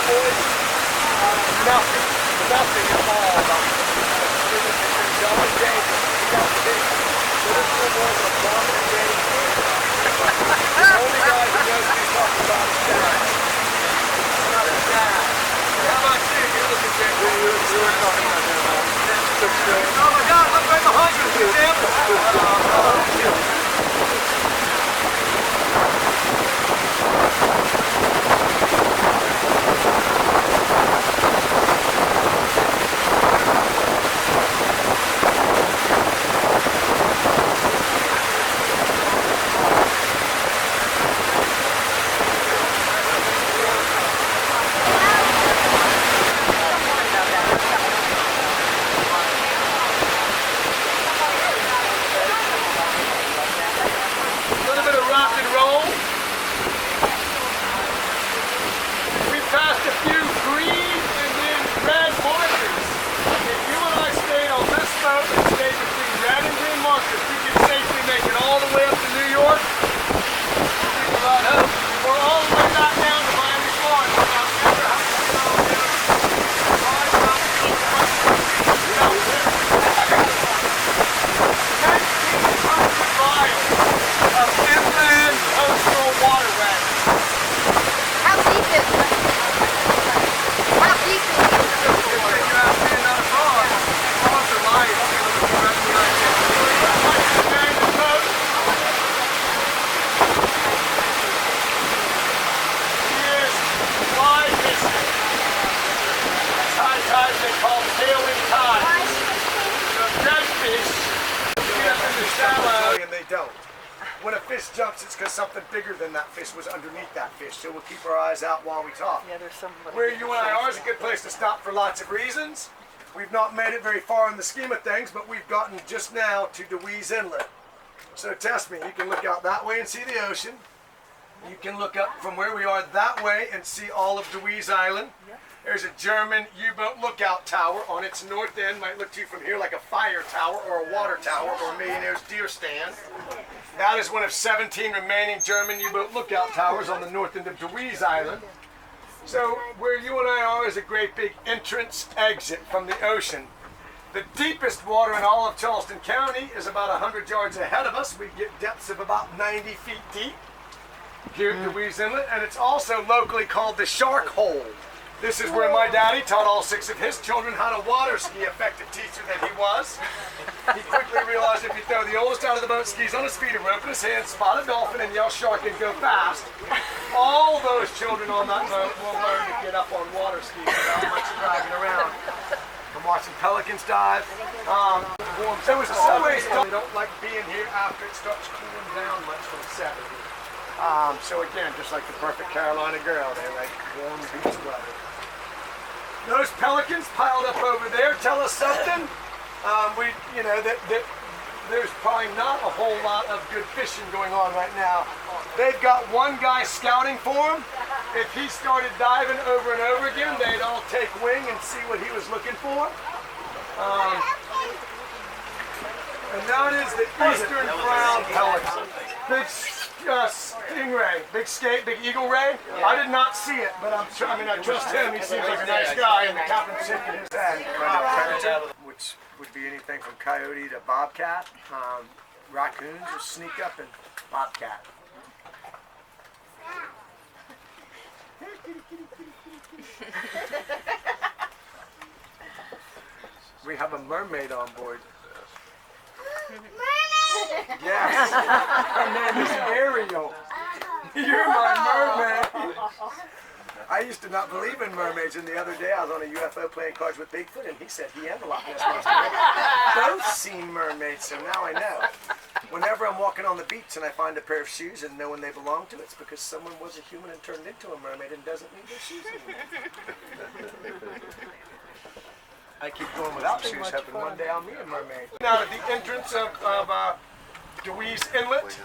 school boys, nothing at all about it. John Davis, he got the big middle school boys are dominant game. The only guy who knows what he's talking about is Dad. Not his dad. How about you? You're looking good. You were talking about that. Oh my God, look right behind you, Sam. When a fish jumps, it's because something bigger than that fish was underneath that fish. So we'll keep our eyes out while we talk. Yeah, there's some. Where you and I are is a good place to stop for lots of reasons. We've not made it very far in the scheme of things, but we've gotten just now to Deweese Inlet. So test me. You can look out that way and see the ocean. You can look up from where we are that way and see all of Deweese Island. There's a German U-boat lookout tower on its north end. Might look to you from here like a fire tower or a water tower or a millionaire's deer stand. That is one of 17 remaining German U-boat lookout towers on the north end of Deweese Island. So where you and I are is a great big entrance exit from the ocean. The deepest water in all of Charleston County is about 100 yards ahead of us. We get depths of about 90 feet deep here at Deweese Inlet, and it's also locally called the Shark Hole. This is where my daddy taught all 6 of his children how to water ski, effective teacher that he was. He quickly realized if you throw the oldest out of the boat skis on his feet, a rope in his hand, spot a dolphin, and yell shark and go fast, all those children on that boat will learn to get up on water skis without much dragging around. I'm watching Pelicans dive. So it's always, we don't like being here after it starts cooling down much from 70. So again, just like the perfect Carolina girl, they like warm beach weather. Those pelicans piled up over there tell us something. There's probably not a whole lot of good fishing going on right now. They've got one guy scouting for them. If he started diving over and over again, they'd all take wing and see what he was looking for. And that is the eastern brown pelican. Big stingray, big eagle ray. Yeah. I did not see it, but I trust him. He seems like a nice guy, and the captain's shaking his head. Which would be anything from coyote to bobcat. Raccoons will sneak up and bobcat. We have a mermaid on board. Yes, her name is Ariel. You're my mermaid. I used to not believe in mermaids, and the other day I was on a UFO playing cards with Bigfoot, and he said he and the Loch Ness Monster both seen mermaids, so now I know. Whenever I'm walking on the beach and I find a pair of shoes and know when they belong to, it's because someone was a human and turned into a mermaid and doesn't need their shoes anymore. I keep going without shoes, hoping one day I'll meet a mermaid. Now at the entrance of Deweese Inlet,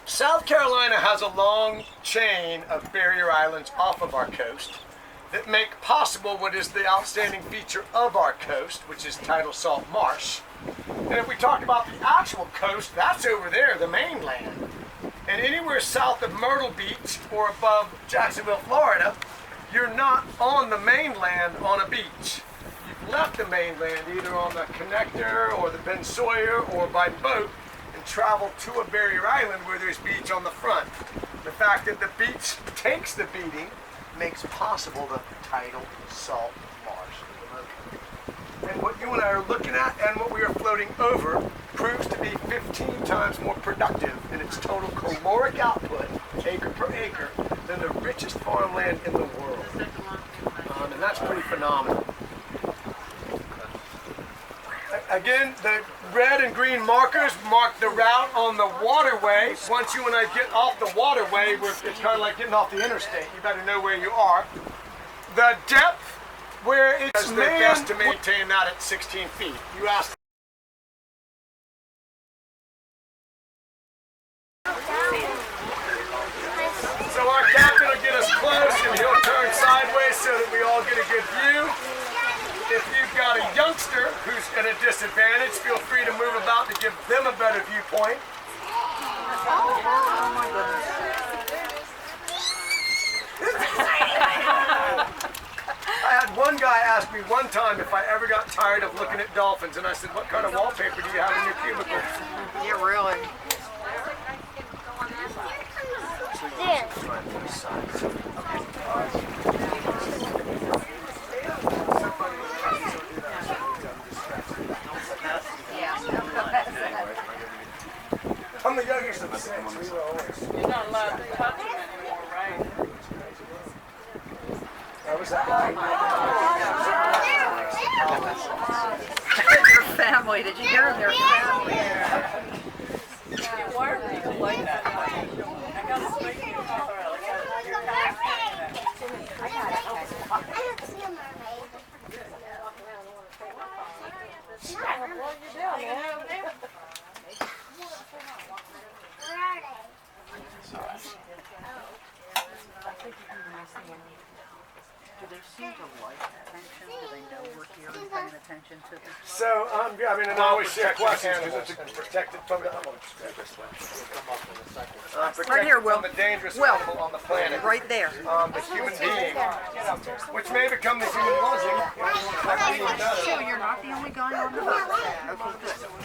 South Carolina has a long chain of barrier islands off of our coast that make possible what is the outstanding feature of our coast, which is tidal salt marsh. And if we talk about the actual coast, that's over there, the mainland. And anywhere south of Myrtle Beach or above Jacksonville, Florida, you're not on the mainland on a beach. You've left the mainland either on the connector or the Ben Sawyer or by boat and traveled to a barrier island where there's beach on the front. The fact that the beach takes the beating makes possible the tidal salt marsh. And what you and I are looking at and what we are floating over proves to be 15 times more productive in its total caloric output, acre per acre, than the richest farmland in the world. And that's pretty phenomenal. Again, the red and green markers mark the route on the waterway. Once you and I get off the waterway, it's kind of like getting off the interstate. You better know where you are. The depth where it's best to maintain that at 16 feet. You asked. So our captain will get us close and he'll turn sideways so that we all get a good view. If you've got a youngster who's at a disadvantage, feel free to move about to give them a better viewpoint. Oh my goodness. I had one guy ask me one time if I ever got tired of looking at dolphins, and I said, what kind of wallpaper do you have in your cubicle? Yeah, really. I'm the youngest of the six. We were always. You're not allowed to touch them anymore, right? That was that. Their family. Did you hear their family? Why are people like that? I got to speak to you. Do they seem to like attention? Do they know we're here and paying attention to them? So, I mean, and I always share questions because it's protected from the, Right here, Will. from the dangerous Will. animal on the planet. Right there. The human being, which may become the human buzzing. So you're not the only guy on the boat. Okay, good.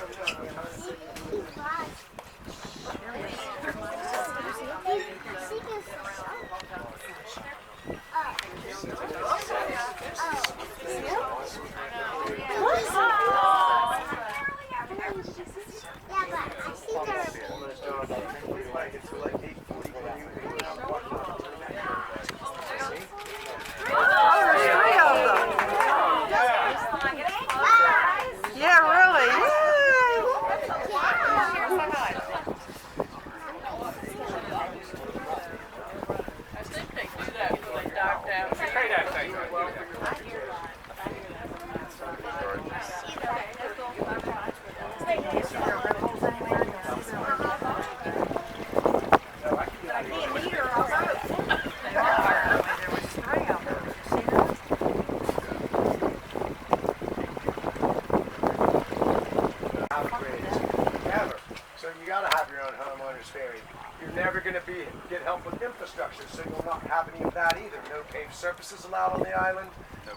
You're never going to get help with infrastructure, so you'll not have any of that either. No paved surfaces allowed on the island.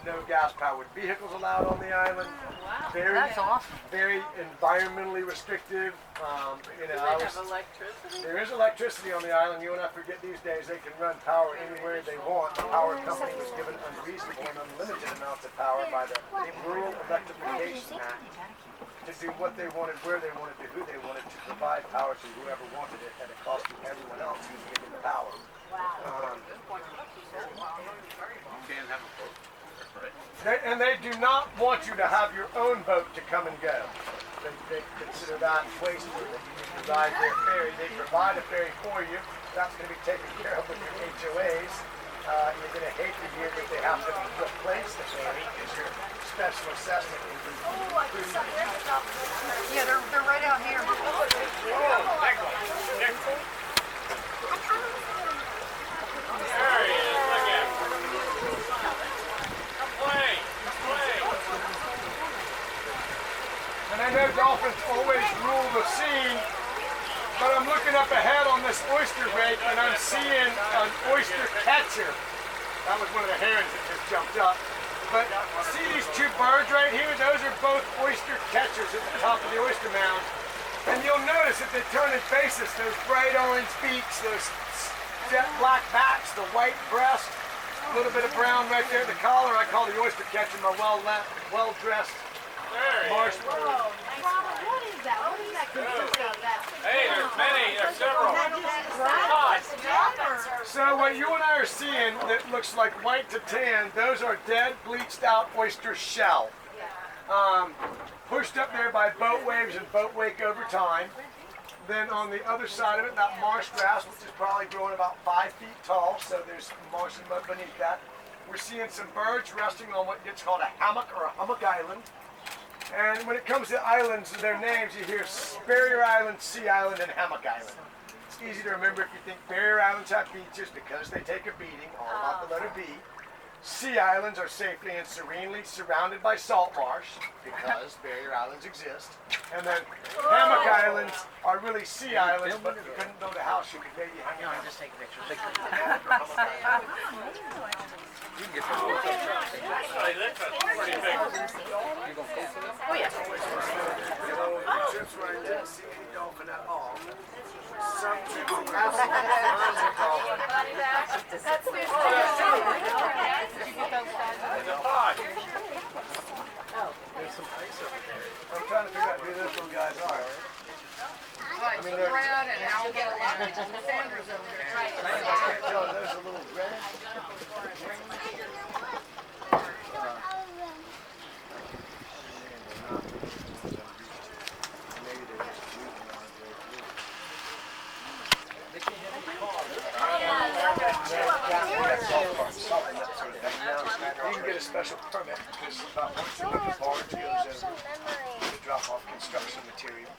No gas-powered vehicles allowed on the island. Very, That's awesome. Very environmentally restrictive. Do they have electricity? There is electricity on the island. You and I forget these days they can run power anywhere they want. The power company was given unreasonable and unlimited amounts of power by the Rural Electrification Act to do what they wanted, where they wanted, to who they wanted, to provide power to whoever wanted it at a cost to everyone else who's given the power. And they do not want you to have your own boat to come and go. They consider that wasteful, that you need to ride their ferry. They provide a ferry for you. That's going to be taken care of with your HOAs. You're going to hate to hear that they have to replace the ferry because your special assessment will be increased. Yeah, they're right out here. And I know dolphins always rule the sea, but I'm looking up ahead on this oyster rake and I'm seeing an oyster catcher. That was one of the herons that just jumped up. But see these two birds right here? Those are both oyster catchers at the top of the oyster mound. And you'll notice that they turn and face us, those bright orange beaks, those jet black backs, the white breast, a little bit of brown right there. The collar I call the oyster catcher, my well-dressed marsh bird. What is that? What does that consist of? Hey, there's many. There's several. So what you and I are seeing that looks like white to tan, those are dead, bleached out oyster shell. Pushed up there by boat waves and boat wake over time. Then on the other side of it, that marsh grass, which is probably growing about 5 feet tall, so there's marsh and mud beneath that. We're seeing some birds resting on what gets called a hammock or a hummock island. And when it comes to islands, their names, you hear Barrier Island, Sea Island, and Hammock Island. It's easy to remember if you think Barrier Islands have beaches because they take a beating, all about the letter B. Sea Islands are safely and serenely surrounded by salt marsh because Barrier Islands exist. And then Hammock Islands are really sea islands, but you couldn't build a house, you could maybe hang out. Just take a picture. You can get Hey, that's pretty big. Oh, yeah. Trips where I didn't see any dolphin at all. Some trips absolutely tons of dolphin. That's their I'm trying to figure out who those little guys are. Right, so Brad and Al get a lot of Sandra's over there. I can't tell, there's a little red. You can get a special permit because about once a week the barge goes over to drop off construction material.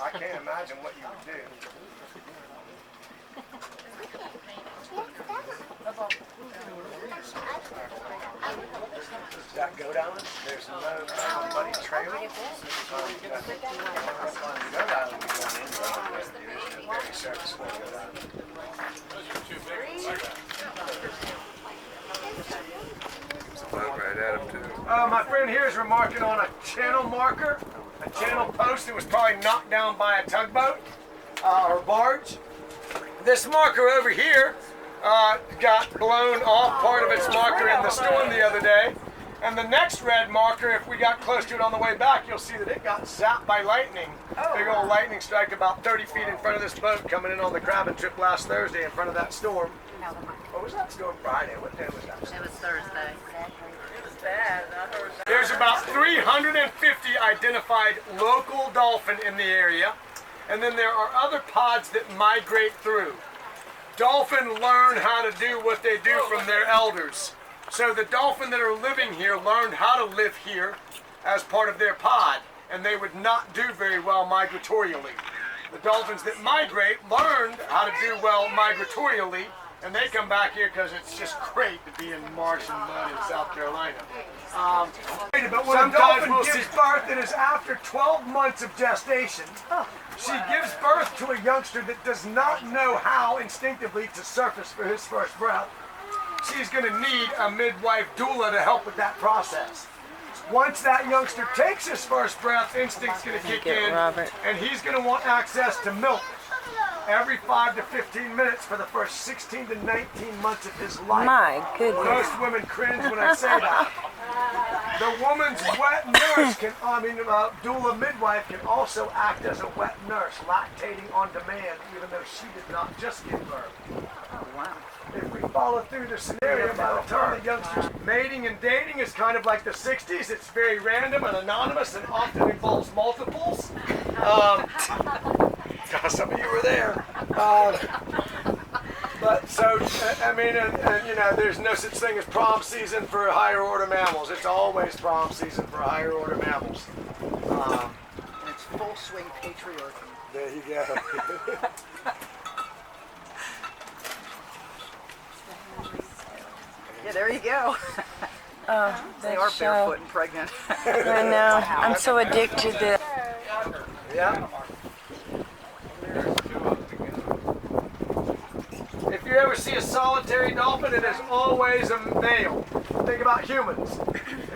I can't imagine what you would do. Does that go down? There's no muddy trail. Goat Island we going in, there's no very surface for Goat Island. Right at him too. My friend here is remarking on a channel marker, a channel post that was probably knocked down by a tugboat or barge. This marker over here got blown off part of its marker in the storm the other day. And the next red marker, if we got close to it on the way back, you'll see that it got zapped by lightning. Big old lightning strike about 30 feet in front of this boat coming in on the crabbing trip last Thursday in front of that storm. What was that storm Friday? What day was that? It was Thursday. It was bad. I heard that. There's about 350 identified local dolphin in the area, and then there are other pods that migrate through. Dolphin learn how to do what they do from their elders. So the dolphin that are living here learned how to live here as part of their pod, and they would not do very well migratorially. The dolphins that migrate learned how to do well migratorially, and they come back here because it's just great to be in marsh and mud in South Carolina. But when a dolphin gives birth, it is after 12 months of gestation. She gives birth to a youngster that does not know how instinctively to surface for his first breath. She's going to need a midwife doula to help with that process. Once that youngster takes his first breath, instinct's going to kick in, and he's going to want access to milk every 5 to 15 minutes for the first 16 to 19 months of his life. My goodness. Most women cringe when I say that. The woman's wet nurse doula midwife can also act as a wet nurse, lactating on demand, even though she did not just give birth. Oh, wow. If we follow through the scenario, by the time the youngsters mating and dating is kind of like the 60s. It's very random and anonymous and often involves multiples. Some of you were there. But so, I mean, and you know, there's no such thing as prom season for higher order mammals. It's always prom season for higher order mammals. And it's full swing patriarchy. There you go. Yeah, there you go. Oh, They are that's barefoot and pregnant. I know. I'm so addicted to Yeah. If you ever see a solitary dolphin, it is always a male. Think about humans.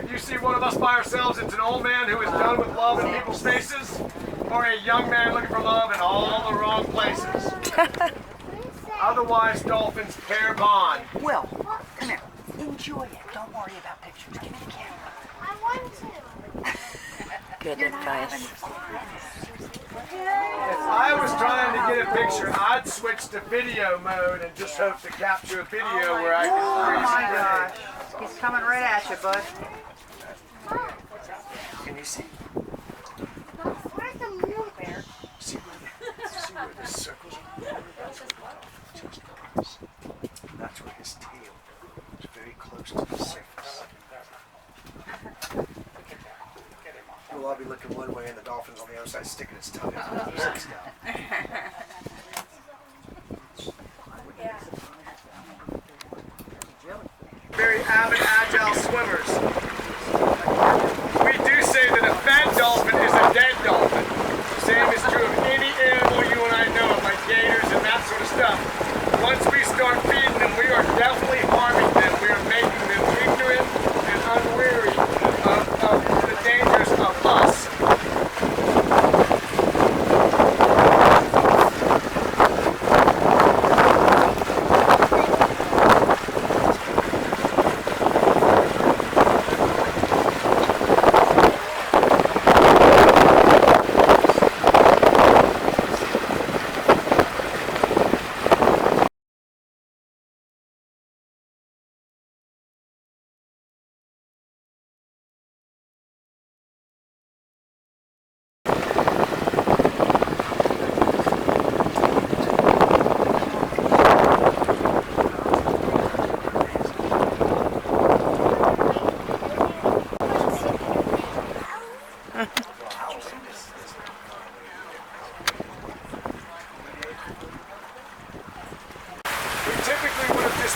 If you see one of us by ourselves, it's an old man who is done with love in people's faces, or a young man looking for love in all the wrong places. Otherwise, dolphins pair bond. Will, come here. Enjoy it. Don't worry about pictures. Give me the camera. I want to. Good advice. If I was trying to get a picture, I'd switch to video mode and just hope to capture a video where I Oh can my freeze gosh. He's coming right at you, bud. Can you see? Where's the moon bear? See where the circles are? That's where his tail is very close to the surface. Well, I'll be looking one way and the dolphin's on the other side sticking its tongue out. Very avid, agile swimmers. We do say that a fat dolphin is a dead dolphin. Same is true of any animal you and I know, like gators and that sort of stuff. Once we start feeding them, we are definitely harming them. We are making them ignorant and unwary of the dangers of us.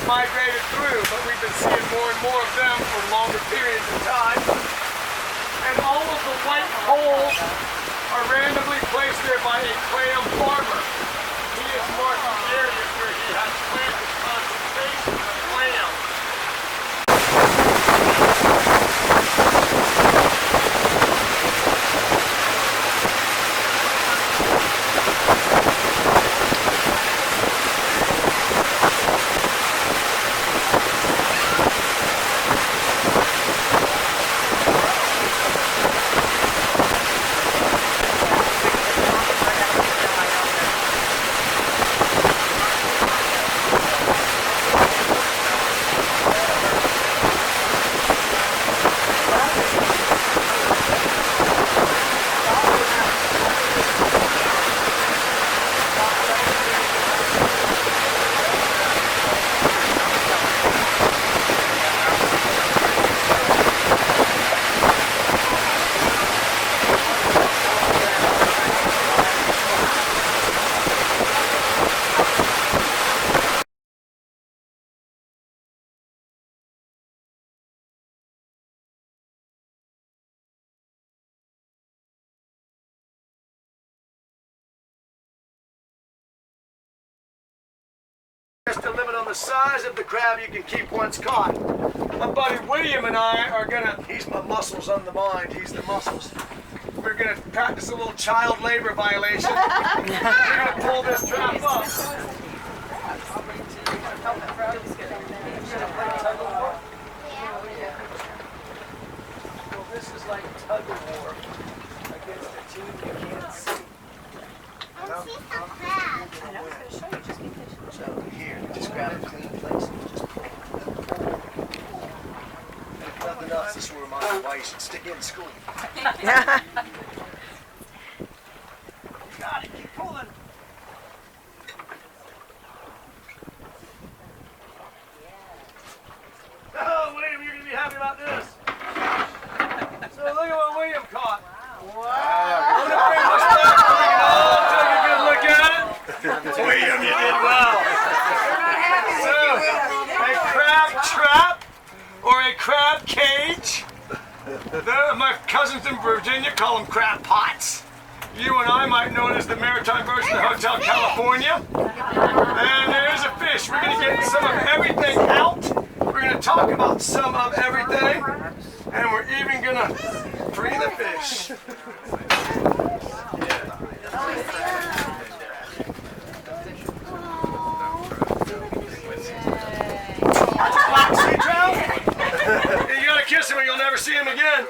Migrated through, but we've been seeing more and more of them for longer periods of time. And all of the white holes are randomly placed there by a clam farmer. He is marking areas where he has planted concentrations of clams. Just a limit on the size of the crab you can keep once caught. My buddy William and I are gonna, he's my muscles, I'm the mind, he's the muscles. We're gonna practice a little child labor violation. We're gonna pull this trap up. Well, this is like tug of war against a team you can't see. So here, just grab a clean place and just pull. If nothing else, this will remind you why you should stick in school. Got it, keep pulling. Oh, William, you're going to be happy about this. So look at what William caught. Wow. Look at we can all take a good look at it. William, you did well. So, a crab trap or a crab cage. My cousins in Virginia call them crab pots. You and I might know it as the maritime version of Hotel California. And there's a fish fish. We're going to get some of everything out. We're going to talk about some of everything. And we're even going to free the fish. That's a black sea trout. You got to kiss him or you'll never see him again.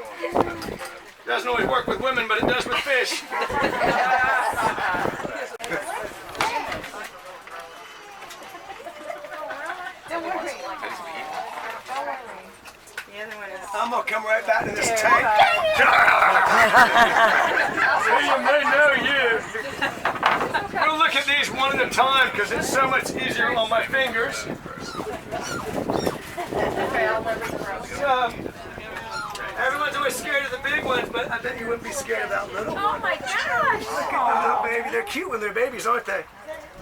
Doesn't always work with women, but it does with fish. I'm gonna come right back to this tank. You may know you. We'll look at these one at a time because it's so much easier on my fingers. Everyone's always scared of the big ones, but I bet you wouldn't be scared of that little one. Oh my gosh! Look at the little baby. They're cute when they're babies, aren't they?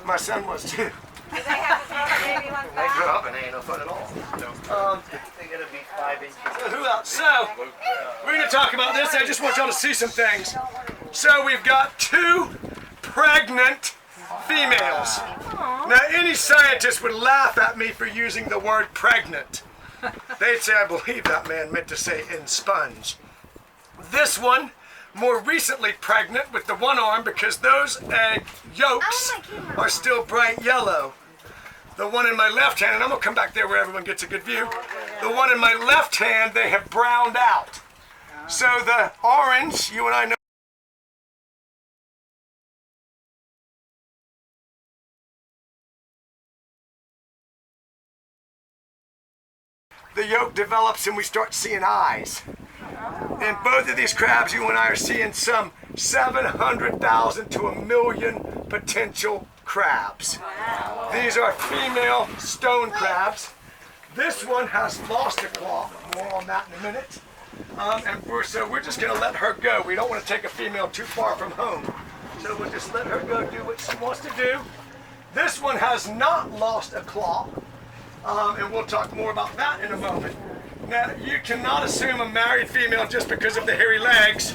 My son was too. Do they have to throw the baby ones They back? grow up and they ain't no fun at all. They gotta be 5 inches. Who else? So, we're going to talk about this. I just want y'all to see some things. So, we've got 2 pregnant females. Now, any scientist would laugh at me for using the word pregnant. They'd say, I believe that man meant to say in sponge. This one, more recently pregnant with the one arm because those egg yolks are still bright yellow. The one in my left hand, and I'm going to come back there where everyone gets a good view. The one in my left hand, they have browned out. So the orange, you and I know, the yolk develops and we start seeing eyes. In both of these crabs, you and I are seeing some 700,000 to 1 million potential crabs. These are female stone crabs. This one has lost a claw. More on that in a minute. So we're just going to let her go. We don't want to take a female too far from home. So we'll just let her go do what she wants to do. This one has not lost a claw. And we'll talk more about that in a moment. Now, you cannot assume a married female just because of the hairy legs.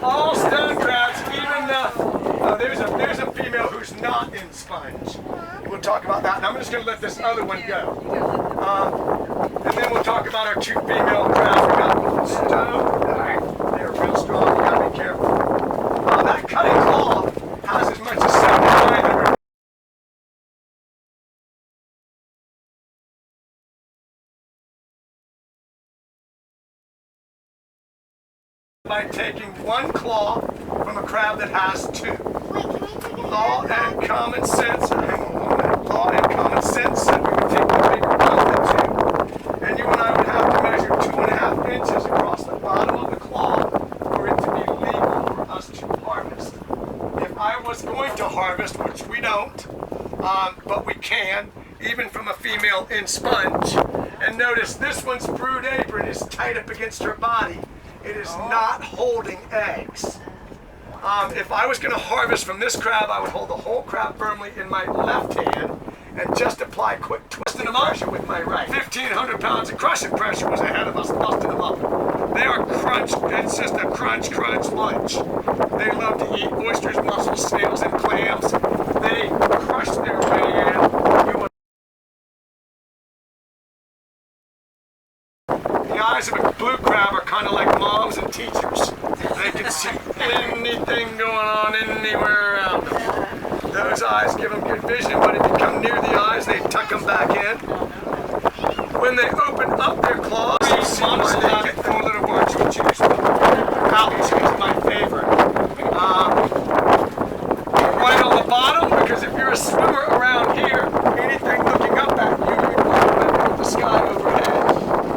All stone crabs, even there's a female who's not in sponge. We'll talk about that. And I'm just going to let this other one go. And then we'll talk about our 2 female crabs. We got stone. They're real strong. You got to be careful. That cutting claw has as much as 7,900. By taking 1 claw from a crab that has 2. Wait, can we take it? Law and common sense. Hang on 1 minute. Law and common sense said we would take the bigger one than 2. And you and I would have to measure 2.5 inches across the bottom of the claw for it to be legal for us to harvest. If I was going to harvest, which we don't, but we can, even from a female in sponge. And notice this one's brood apron is tight up against her body. It is not holding eggs. If I was going to harvest from this crab, I would hold the whole crab firmly in my left hand and just apply quick twisting them pressure with my right. 1,500 pounds of crushing pressure was ahead of us, busting them up. They are crunched. It's just a crunch lunch. They love to eat oysters, mussels, snails, and clams. They crush their way in. The eyes of a blue crab are kind of like moms and teachers. They can see anything going on anywhere around them. Those eyes give them good vision, but if you come near the eyes, they tuck them back in. When they open up their claws, moms have 4 little words you choose. Ouch is my favorite. Right on the bottom, because if you're a swimmer around here, anything looking up at you, you're looking at the sky overhead.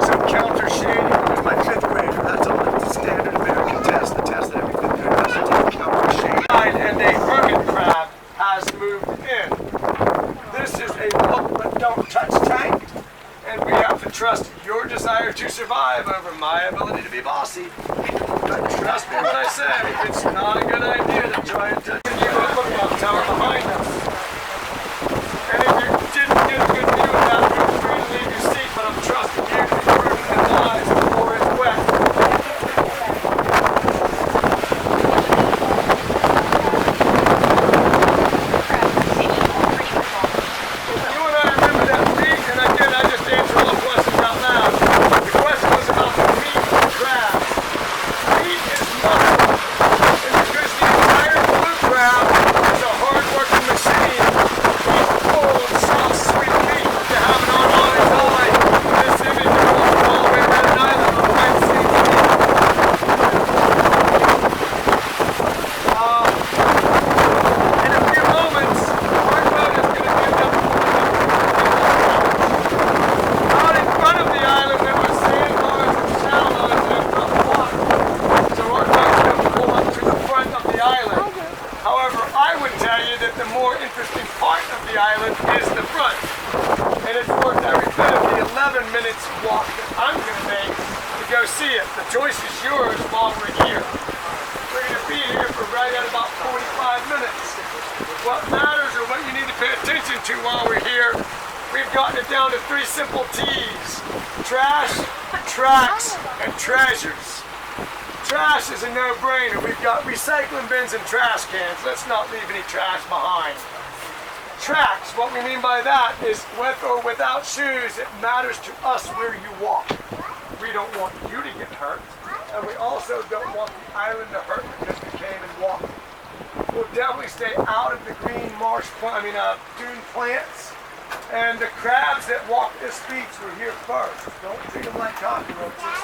Some counter shading. Here's my 5th grader. That's all the standard American test. The test that every 5th grader has to take. Counter shading. And a hermit crab has moved in. This is a look but don't touch tank. And we have to trust your desire to survive over my ability to be bossy. But trust me when I say, it's not a good idea to try and touch the lookout tower behind us. And if you didn't get a good view of that, feel free to leave your seat, but I'm trusting you to be prudent and wise before it's wet. more interesting part of the island is the front. And it's worth every bit of the 11 minutes walk that I'm going to make to go see it. The choice is yours while we're here. We're going to be here for right at about 45 minutes. What matters or what you need to pay attention to while we're here, we've gotten it down to 3 simple T's. Trash, tracks, and treasures. Trash is a no-brainer. We've got recycling bins and trash cans. Let's not leave any trash behind. Tracks, what we mean by that is with or without shoes, it matters to us where you walk. We don't want you to get hurt, and we also don't want the island to hurt because we came and walked. We'll definitely stay out of the green dune plants. And the crabs that walk this beach were here first. Don't treat them like cockroaches.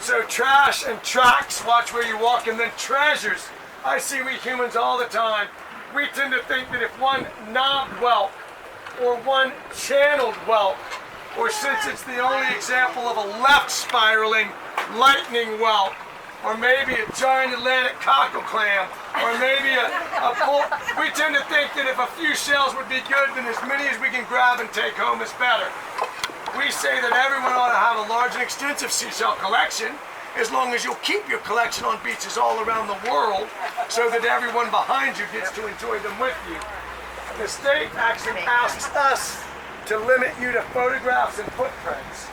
So trash and tracks, watch where you walk, and then treasures. I see we humans all the time. We tend to think that if one knobbed whelk, or one channeled whelk, or since it's the only example of a left spiraling lightning whelk, or maybe a giant Atlantic cockle clam, or maybe a bull. We tend to think that if a few shells would be good, then as many as we can grab and take home is better. We say that everyone ought to have a large and extensive seashell collection, as long as you'll keep your collection on beaches all around the world, so that everyone behind you gets to enjoy them with you. The state actually asks us to limit you to photographs and footprints.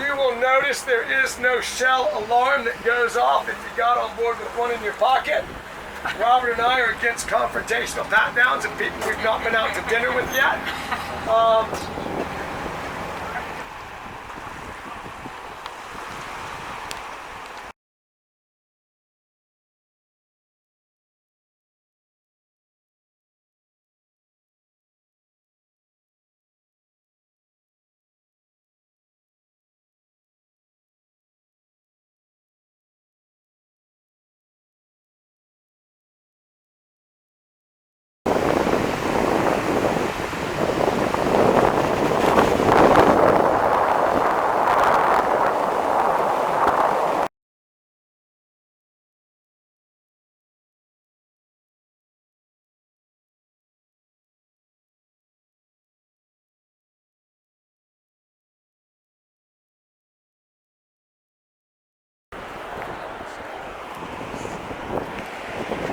You will notice there is no shell alarm that goes off if you got on board with one in your pocket. Robert and I are against confrontational pat-downs of people we've not been out to dinner with yet.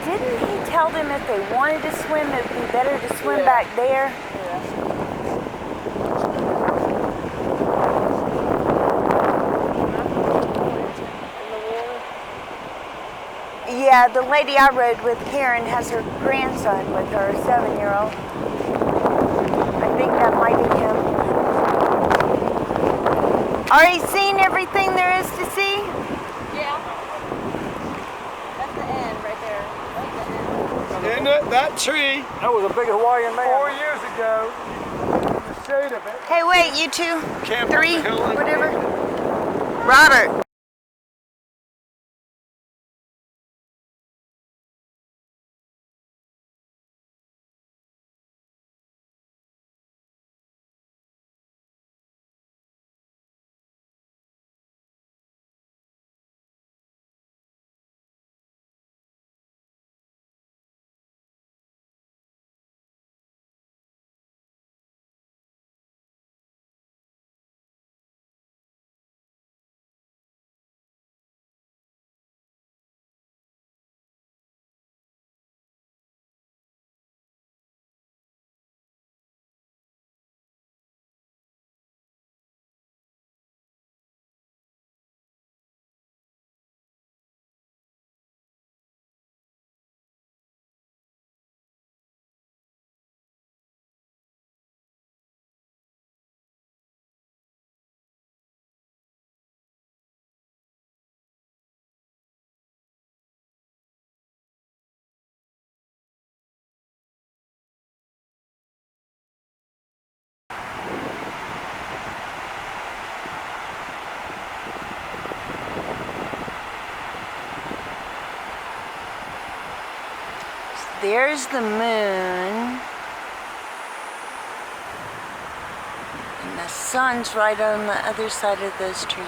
Didn't he tell them if they wanted to swim, it'd be better to swim back there? Yeah, the lady I rode with, Karen, has her grandson with her, a 7-year-old. I think that might be him. Are you seeing everything there is to see? Yeah. That's the end right there. That's the end. Isn't it? That tree, That was a big Hawaiian 4 years ago, in the shade of it. Hey, wait, you two, Camp 3, on the hill. whatever. Robert. There's the moon. And the sun's right on the other side of those trees.